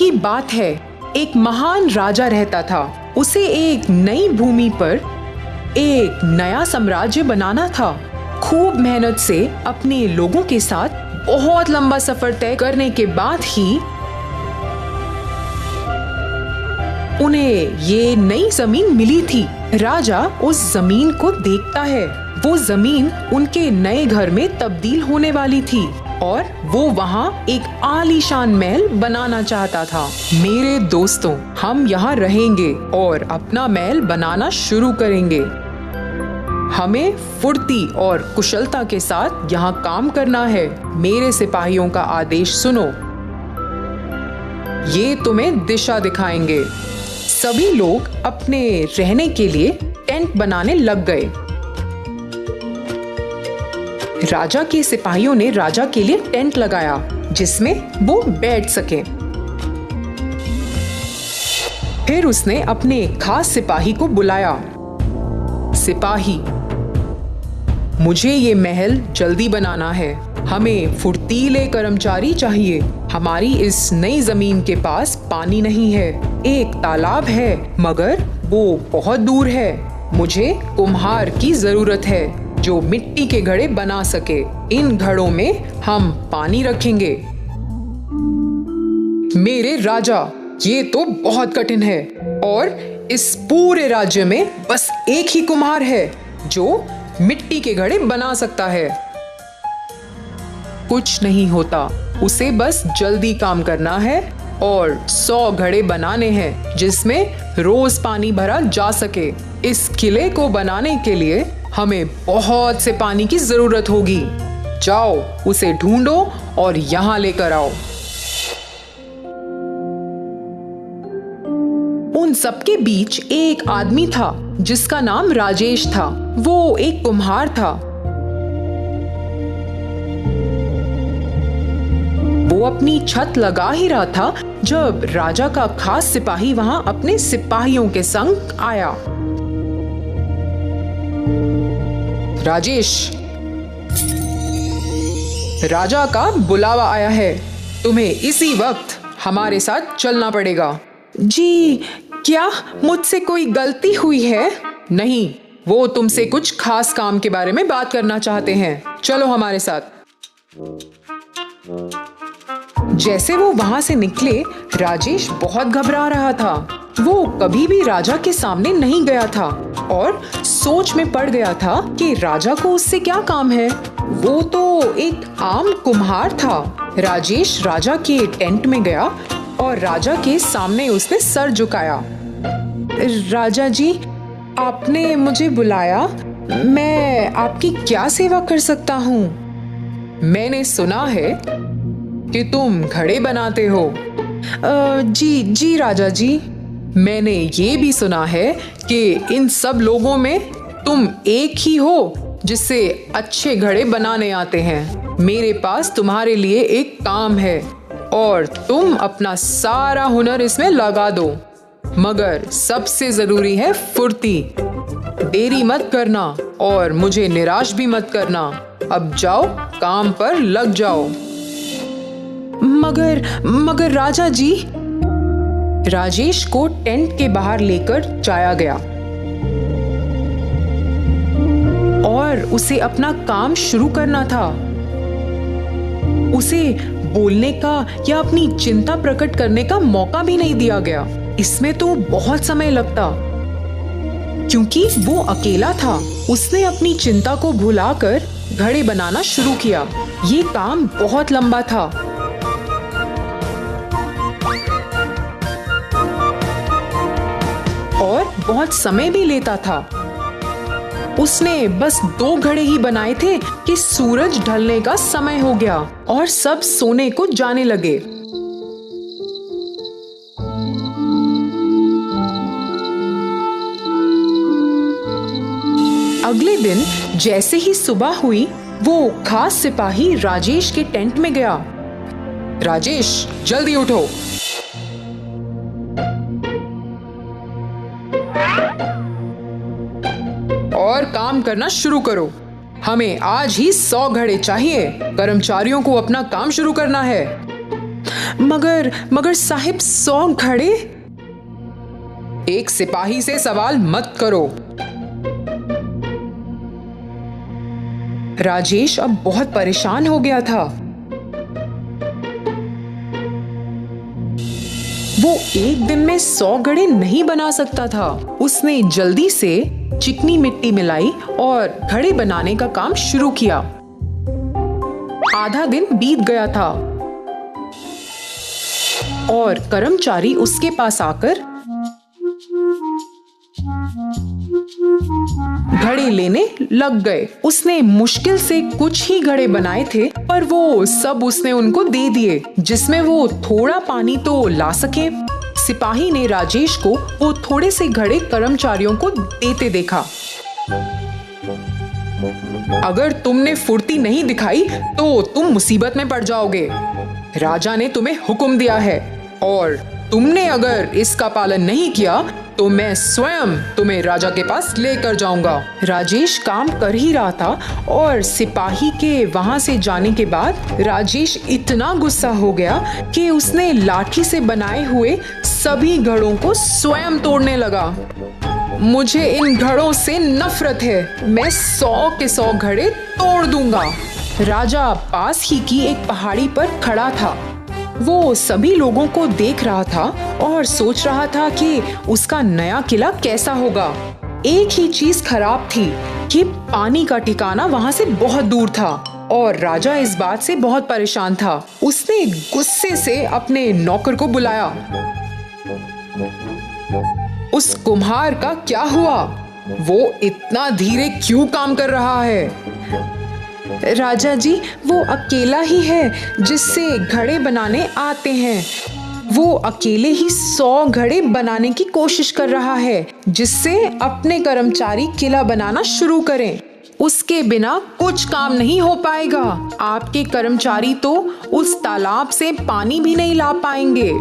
की बात है, एक महान राजा रहता था। उसे एक नई भूमि पर एक नया साम्राज्य बनाना था। खूब मेहनत से अपने लोगों के साथ बहुत लंबा सफर तय करने के बाद ही उन्हें ये नई जमीन मिली थी। राजा उस जमीन को देखता है। वो जमीन उनके नए घर में तब्दील होने वाली थी और वो वहाँ एक आलीशान महल बनाना चाहता था। मेरे दोस्तों, हम यहाँ रहेंगे और अपना महल बनाना शुरू करेंगे। हमें फुर्ती और कुशलता के साथ यहाँ काम करना है। मेरे सिपाहियों का आदेश सुनो, ये तुम्हें दिशा दिखाएंगे। सभी लोग अपने रहने के लिए टेंट बनाने लग गए। राजा के सिपाहियों ने राजा के लिए टेंट लगाया जिसमें वो बैठ सके। फिर उसने अपने खास सिपाही को बुलाया। सिपाही, मुझे ये महल जल्दी बनाना है। हमें फुर्तीले कर्मचारी चाहिए। हमारी इस नई जमीन के पास पानी नहीं है। एक तालाब है मगर वो बहुत दूर है। मुझे कुम्हार की जरूरत है जो मिट्टी के घड़े बना सके। इन घड़ों में हम पानी रखेंगे। मेरे राजा, ये तो बहुत कठिन है और इस पूरे राज्य में बस एक ही कुम्हार है जो मिट्टी के घड़े बना सकता है। कुछ नहीं होता, उसे बस जल्दी काम करना है और 100 घड़े बनाने हैं जिसमें रोज पानी भरा जा सके। इस किले को बनाने के लिए हमें बहुत से पानी की जरूरत होगी। जाओ, उसे ढूंढो और यहाँ लेकर आओ। उन सबके बीच एक आदमी था जिसका नाम राजेश था। वो एक कुम्हार था। वो अपनी छत लगा ही रहा था जब राजा का खास सिपाही वहां अपने सिपाहियों के संग आया। राजेश, राजा का बुलावा आया है। तुम्हें इसी वक्त हमारे साथ चलना पड़ेगा। जी, क्या मुझसे कोई गलती हुई है? नहीं, वो तुमसे कुछ खास काम के बारे में बात करना चाहते हैं। चलो हमारे साथ। जैसे वो वहां से निकले, राजेश बहुत घबरा रहा था। वो कभी भी राजा के सामने नहीं गया था और सोच में पड़ गया था कि राजा को उससे क्या काम है। वो तो एक आम कुम्हार था। राजेश राजा के टेंट में गया और राजा के सामने उसने सर झुकाया। राजा जी, आपने मुझे बुलाया। मैं आपकी क्या सेवा कर सकता हूँ? मैंने सुना है कि तुम घड़े बनाते हो। जी राजा जी। मैंने ये भी सुना है कि इन सब लोगों में तुम एक ही हो जिससे अच्छे घड़े बनाने आते हैं। मेरे पास तुम्हारे लिए एक काम है और तुम अपना सारा हुनर इसमें लगा दो, मगर सबसे जरूरी है फुर्ती। देरी मत करना और मुझे निराश भी मत करना। अब जाओ, काम पर लग जाओ। मगर राजा जी। राजेश को टेंट के बाहर लेकर जाया गया और उसे अपना काम शुरू करना था। उसे बोलने का या अपनी चिंता प्रकट करने का मौका भी नहीं दिया गया। इसमें तो बहुत समय लगता क्योंकि वो अकेला था। उसने अपनी चिंता को भुलाकर घड़े बनाना शुरू किया। ये काम बहुत लंबा था। और बहुत समय भी लेता था। उसने बस 2 घड़े ही बनाए थे कि सूरज ढलने का समय हो गया और सब सोने को जाने लगे। अगले दिन जैसे ही सुबह हुई, वो खास सिपाही राजेश के टेंट में गया। राजेश, जल्दी उठो। और काम करना शुरू करो। हमें आज ही 100 घड़े चाहिए। कर्मचारियों को अपना काम शुरू करना है। मगर साहिब 100 घड़े। एक सिपाही से सवाल मत करो। राजेश अब बहुत परेशान हो गया था। वो एक दिन में 100 घड़े नहीं बना सकता था। उसने जल्दी से चिकनी मिट्टी मिलाई और घड़े बनाने का काम शुरू किया। आधा दिन बीत गया था और कर्मचारी उसके पास आकर घड़े लेने लग गए। उसने मुश्किल से कुछ ही घड़े बनाए थे, पर वो सब उसने उनको दे दिए, जिसमें वो थोड़ा पानी तो ला सके। सिपाही ने राजेश को वो थोड़े से घड़े कर्मचारियों को देते देखा। अगर तुमने फुर्ती नहीं दिखाई तो तुम मुसीबत में पड़ जाओगे। राजा ने तुम्हें हुक्म दिया है और तुमने अगर इसका पालन नहीं किया तो मैं स्वयं तुम्हें राजा के पास लेकर जाऊंगा। राजेश काम कर ही रहा था और सिपाही के वहां से जाने के बाद राजेश इतना गुस्सा हो गया कि उसने लाठी से बनाए हुए सभी घड़ों को स्वयं तोड़ने लगा। मुझे इन घड़ों से नफरत है। मैं 100 के 100 घड़े तोड़ दूंगा। राजा पास ही की एक पहाड़ी पर खड़ा था। वो सभी लोगों को देख रहा था और सोच रहा था कि उसका नया किला कैसा होगा। एक ही चीज खराब थी कि पानी का ठिकाना वहां से बहुत दूर था और राजा इस बात से बहुत परेशान था। उसने गुस्से से अपने नौकर को बुलाया। उस कुम्हार का क्या हुआ? वो इतना धीरे क्यों काम कर रहा है? राजा जी, वो अकेला ही है जिससे घड़े बनाने आते हैं। वो अकेले ही 100 घड़े बनाने की कोशिश कर रहा है, जिससे अपने कर्मचारी किला बनाना शुरू करें। उसके बिना कुछ काम नहीं हो पाएगा। आपके कर्मचारी तो उस तालाब से पानी भी नहीं ला पाएंगे।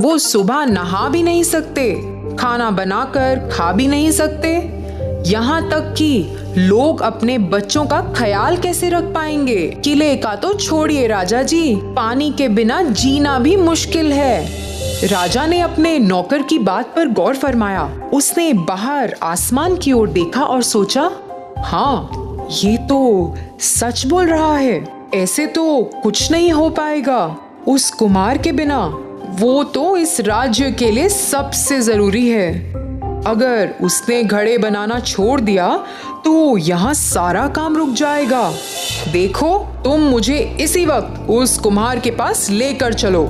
वो सुबह नहा भी नहीं सकते, खाना बनाकर खा भी नहीं सकते। यहाँ तक कि लोग अपने बच्चों का ख्याल कैसे रख पाएंगे? किले का तो छोड़िए राजा जी, पानी के बिना जीना भी मुश्किल है। राजा ने अपने नौकर की बात पर गौर फरमाया। उसने बाहर आसमान की ओर देखा और सोचा, हाँ, ये तो सच बोल रहा है। ऐसे तो कुछ नहीं हो पाएगा उस कुमार के बिना। वो तो इस राज्य के लिए सबसे जरूरी है। अगर उसने घड़े बनाना छोड़ दिया तो यहाँ सारा काम रुक जाएगा। देखो, तुम मुझे इसी वक्त उस कुम्हार के पास लेकर चलो।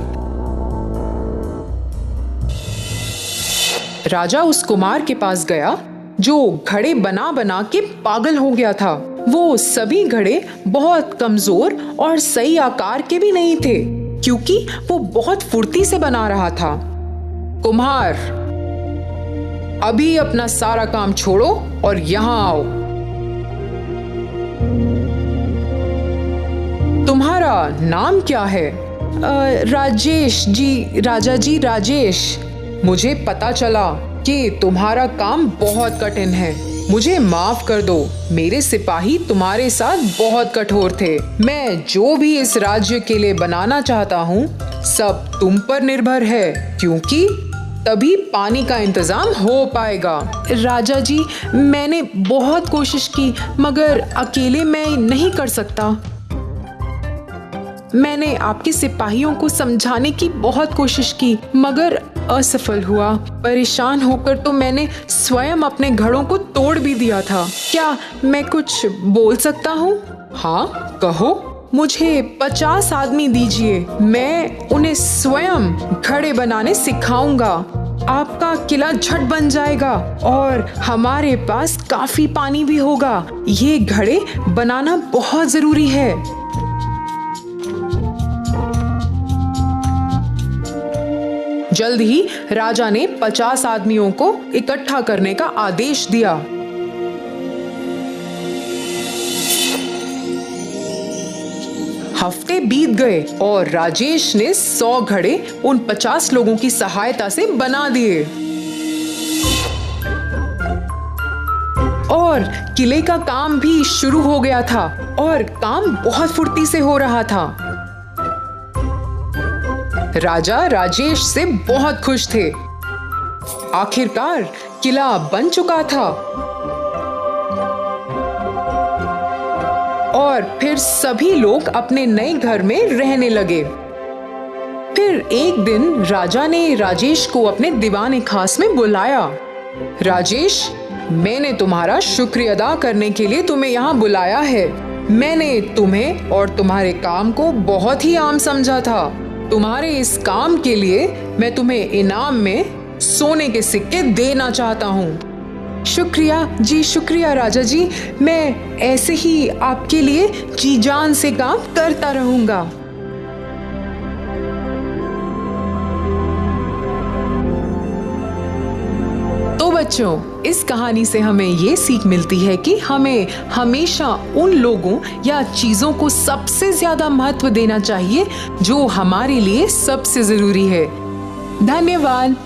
राजा उस कुम्हार के पास गया जो घड़े बना बना के पागल हो गया था। वो सभी घड़े बहुत कमजोर और सही आकार के भी नहीं थे, क्योंकि वो बहुत फुर्ती से बना रहा था। कुम्हार, अभी अपना सारा काम छोड़ो और यहाँ आओ। तुम्हारा नाम क्या है? राजेश जी, राजा जी, राजेश। मुझे पता चला कि तुम्हारा काम बहुत कठिन है। मुझे माफ कर दो, मेरे सिपाही तुम्हारे साथ बहुत कठोर थे। मैं जो भी इस राज्य के लिए बनाना चाहता हूँ, सब तुम पर निर्भर है, क्योंकि तभी पानी का इंतजाम हो पाएगा। राजा जी, मैंने बहुत कोशिश की, मगर अकेले मैं नहीं कर सकता। मैंने आपके सिपाहियों को समझाने की बहुत कोशिश की, मगर असफल हुआ। परेशान होकर तो मैंने स्वयं अपने घड़ों को तोड़ भी दिया था। क्या मैं कुछ बोल सकता हूँ? हाँ, कहो। मुझे 50 आदमी दीजिए, मैं उन्हें स्वयं घड़े बनाने सिखाऊंगा। आपका किला झट बन जाएगा और हमारे पास काफी पानी भी होगा। ये घड़े बनाना बहुत जरूरी है। जल्द ही राजा ने 50 आदमियों को इकट्ठा करने का आदेश दिया। हफ्ते बीत गए और राजेश ने 100 घड़े उन 50 लोगों की सहायता से बना दिए और किले का काम भी शुरू हो गया था और काम बहुत फुर्ती से हो रहा था। राजा राजेश से बहुत खुश थे। आखिरकार किला बन चुका था और फिर सभी लोग अपने नए घर में रहने लगे। फिर एक दिन राजा ने राजेश को अपने दीवाने खास में बुलाया। राजेश, मैंने तुम्हारा शुक्रिया अदा करने के लिए तुम्हें यहाँ बुलाया है। मैंने तुम्हें और तुम्हारे काम को बहुत ही आम समझा था। तुम्हारे इस काम के लिए मैं तुम्हें इनाम में सोने के सिक्के देना चाहता हूँ। शुक्रिया जी, शुक्रिया राजा जी। मैं ऐसे ही आपके लिए जी जान से काम करता रहूंगा। तो बच्चों, इस कहानी से हमें ये सीख मिलती है कि हमें हमेशा उन लोगों या चीजों को सबसे ज्यादा महत्व देना चाहिए जो हमारे लिए सबसे जरूरी है। धन्यवाद।